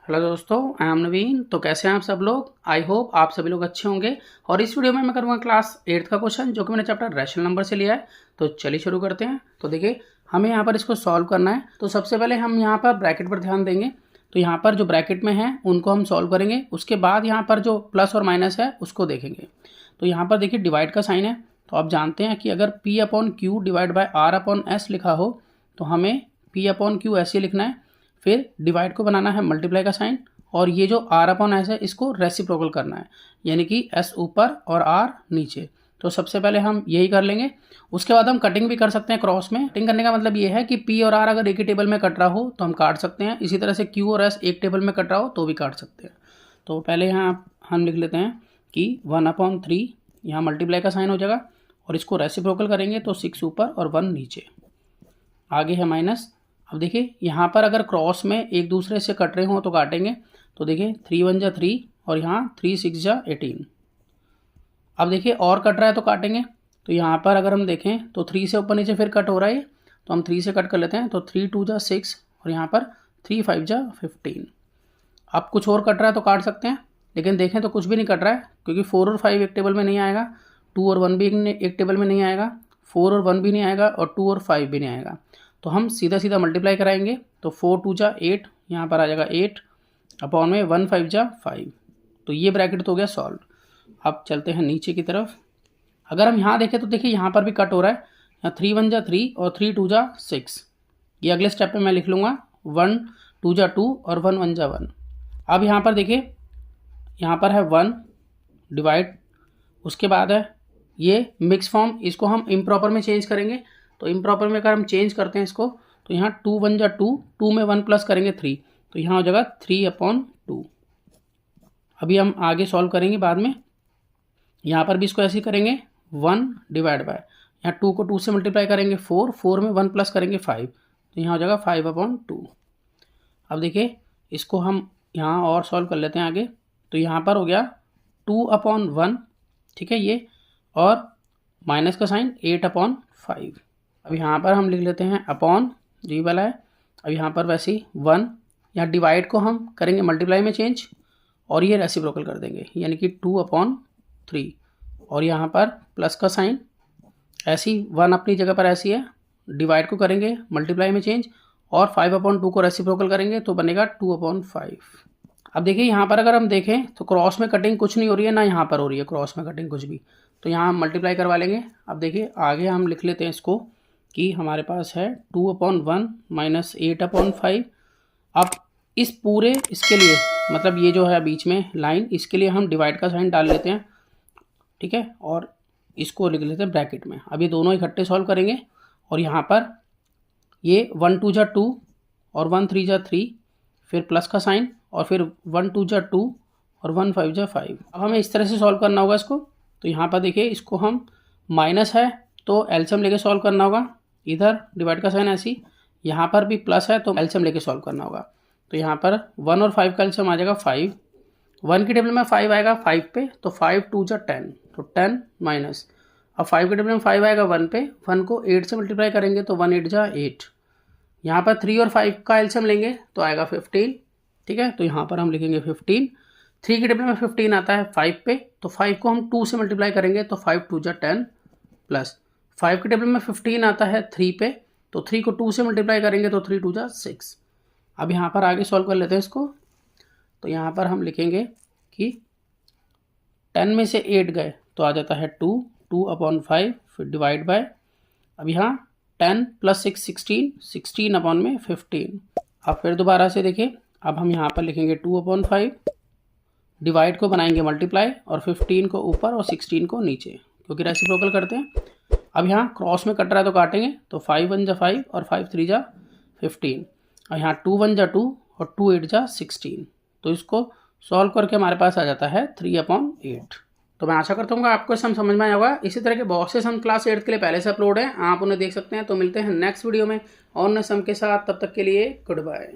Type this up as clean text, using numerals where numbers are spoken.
Hello दोस्तों, I am नवीन। तो कैसे हैं आप सब लोग? आई होप आप सभी लोग अच्छे होंगे। और इस वीडियो में मैं करूँगा क्लास 8 का क्वेश्चन, जो कि मैंने चैप्टर रैशनल नंबर से लिया है। तो चलिए शुरू करते हैं। तो देखिए, हमें यहाँ पर इसको सॉल्व करना है। तो सबसे पहले हम यहाँ पर ब्रैकेट पर ध्यान देंगे। तो यहाँ पर जो ब्रैकेट में है उनको हम सॉल्व करेंगे। उसके बाद यहाँ पर जो प्लस और माइनस है उसको देखेंगे। तो यहाँ पर देखिए डिवाइड का साइन है। तो आप जानते हैं कि अगर P upon Q divide by R upon S लिखा हो तो हमें P अपॉन क्यू ऐसे लिखना है। फिर डिवाइड को बनाना है मल्टीप्लाई का साइन, और ये जो R अपॉन S है इसको रेसिप्रोकल करना है, यानी कि S ऊपर और R नीचे। तो सबसे पहले हम यही कर लेंगे। उसके बाद हम कटिंग भी कर सकते हैं क्रॉस में। कटिंग करने का मतलब ये है कि P और R अगर एक ही टेबल में कट रहा हो तो हम काट सकते हैं। इसी तरह से Q और S एक टेबल में कट रहा हो तो भी काट सकते हैं। तो पहले यहाँ हम लिख लेते हैं कि 1/3 यहाँ मल्टीप्लाई का साइन हो जाएगा, और इसको रेसिप्रोकल करेंगे तो 6 ऊपर और 1 नीचे। आगे है माइनस। अब देखिए यहाँ पर अगर क्रॉस में एक दूसरे से कट रहे हों तो काटेंगे। तो देखिए 3 1 जा 3 और यहाँ 3 6 जा 18। अब देखिए और कट रहा है तो काटेंगे। तो यहाँ पर अगर हम देखें तो 3 से ऊपर नीचे फिर कट हो रहा है, तो हम 3 से कट कर लेते हैं। तो 3 2 जा 6 और यहाँ पर 3 5 जा 15। अब कुछ और कट रहा है तो काट सकते हैं, लेकिन देखें तो कुछ भी नहीं कट रहा है, क्योंकि 4 और 5 एक टेबल में नहीं आएगा, 2 और 1 भी एक टेबल में नहीं आएगा, 4 और 1 भी नहीं आएगा, और 2 और 5 भी नहीं आएगा। तो हम सीधा सीधा मल्टीप्लाई कराएंगे। तो 4 2 जा 8, यहाँ पर आ जाएगा 8 अपॉन में 1 5 जा 5। तो ये ब्रैकेट तो हो गया सॉल्व। अब चलते हैं नीचे की तरफ। अगर हम यहाँ देखें तो देखिए यहाँ पर भी कट हो रहा है। यहाँ 3 1 जा 3 और 3 2 जा 6। ये अगले स्टेप पे मैं लिख लूँगा 1 2 जा 2 और 1 1 जा 1। अब यहाँ पर देखिए, यहाँ पर है 1 डिवाइड, उसके बाद है ये मिक्स फॉर्म, इसको हम इम्प्रॉपर में चेंज करेंगे। तो इम्प्रॉपर में अगर हम चेंज करते हैं इसको, तो यहाँ 2 1 जा 2, 2 में 1 प्लस करेंगे 3, तो यहाँ हो जाएगा 3/2। अभी हम आगे सॉल्व करेंगे बाद में। यहाँ पर भी इसको ऐसे ही करेंगे 1 डिवाइड बाय, यहाँ 2 को 2 से मल्टीप्लाई करेंगे 4, 4 में 1 प्लस करेंगे 5, तो यहाँ हो जाएगा 5/2। अब देखिए इसको हम यहाँ और सॉल्व कर लेते हैं आगे। तो यहाँ पर हो गया 2/1, ठीक है ये, और माइनस का साइन 8/5। अब यहाँ पर हम लिख लेते हैं अपॉन, जी वाला है। अब यहाँ पर वैसे ही 1, यहाँ डिवाइड को हम करेंगे मल्टीप्लाई में चेंज, और ये रेसिप्रोकल कर देंगे, यानी कि 2/3। और यहाँ पर प्लस का साइन, ऐसी 1 अपनी जगह पर ऐसी है, डिवाइड को करेंगे मल्टीप्लाई में चेंज, और 5/2 को रेसिप्रोकल करेंगे तो बनेगा 2/5। अब देखिए यहाँ पर अगर हम देखें तो क्रॉस में कटिंग कुछ नहीं हो रही है, ना यहाँ पर हो रही है क्रॉस में कटिंग कुछ भी। तो यहाँ हम मल्टीप्लाई करवा लेंगे। अब देखिए आगे हम लिख लेते हैं इसको कि हमारे पास है 2/1 माइनस 8/5। अब इस पूरे इसके लिए, मतलब ये जो है बीच में लाइन, इसके लिए हम डिवाइड का साइन डाल लेते हैं, ठीक है, और इसको लिख लेते हैं ब्रैकेट में। अब ये दोनों इकट्ठे सॉल्व करेंगे, और यहाँ पर ये 1 2 जा 2 और 1 3 जा 3, फिर प्लस का साइन, और फिर 1 2 जा 2 और 1 5 जा 5। अब हमें इस तरह से सॉल्व करना होगा इसको। तो यहाँ पर देखिए इसको हम माइनस है तो एलसीएम लेके सॉल्व करना होगा, इधर डिवाइड का साइन ऐसी, यहाँ पर भी प्लस है तो एलसीएम लेके सॉल्व करना होगा। तो यहाँ पर 1 और 5 का एलसीएम आ जाएगा 5, 1 की टेबल में 5 आएगा 5 पे, तो 5 2 जा 10, तो 10 माइनस, अब 5 की टेबल में 5 आएगा 1 पे, 1 को 8 से मल्टीप्लाई करेंगे तो 1 8 जा 8। यहाँ पर 3 और 5 का एलसीएम लेंगे तो आएगा 15, ठीक है। तो यहाँ पर हम लिखेंगे 15, 3 की टेबल में 15 आता है 5 पे, तो 5 को हम 2 से मल्टीप्लाई करेंगे तो 5 2 जा 10, प्लस 5 की टेबल में 15 आता है 3 पे, तो 3 को 2 से मल्टीप्लाई करेंगे तो 3 2 जा 6। अब यहाँ पर आगे सॉल्व कर लेते हैं इसको। तो यहाँ पर हम लिखेंगे कि 10 में से 8 गए तो आ जाता है 2, 2/5, फिर डिवाइड बाय, अब यहाँ 10 + 6 16, 16/15। अब फिर दोबारा से देखिए, अब हम यहाँ पर लिखेंगे 2/5, डिवाइड को बनाएंगे मल्टीप्लाई, और 15 को ऊपर और 16 को नीचे, क्योंकि रेसिप्रोकल करते हैं। अब यहाँ क्रॉस में कट रहा है तो काटेंगे। तो 5 1 जा 5 और 5 3 जा 15, और यहाँ 2 1 जा 2 और 2 8 जा 16। तो इसको सॉल्व करके हमारे पास आ जाता है 3/8। तो मैं आशा करता हूँ आपको सम समझ में आया होगा। इसी तरह के बहुत से सम क्लास 8 के लिए पहले से अपलोड हैं, आप उन्हें देख सकते हैं। तो मिलते हैं नेक्स्ट वीडियो में और नए सम के साथ, तब तक के लिए गुड बाय।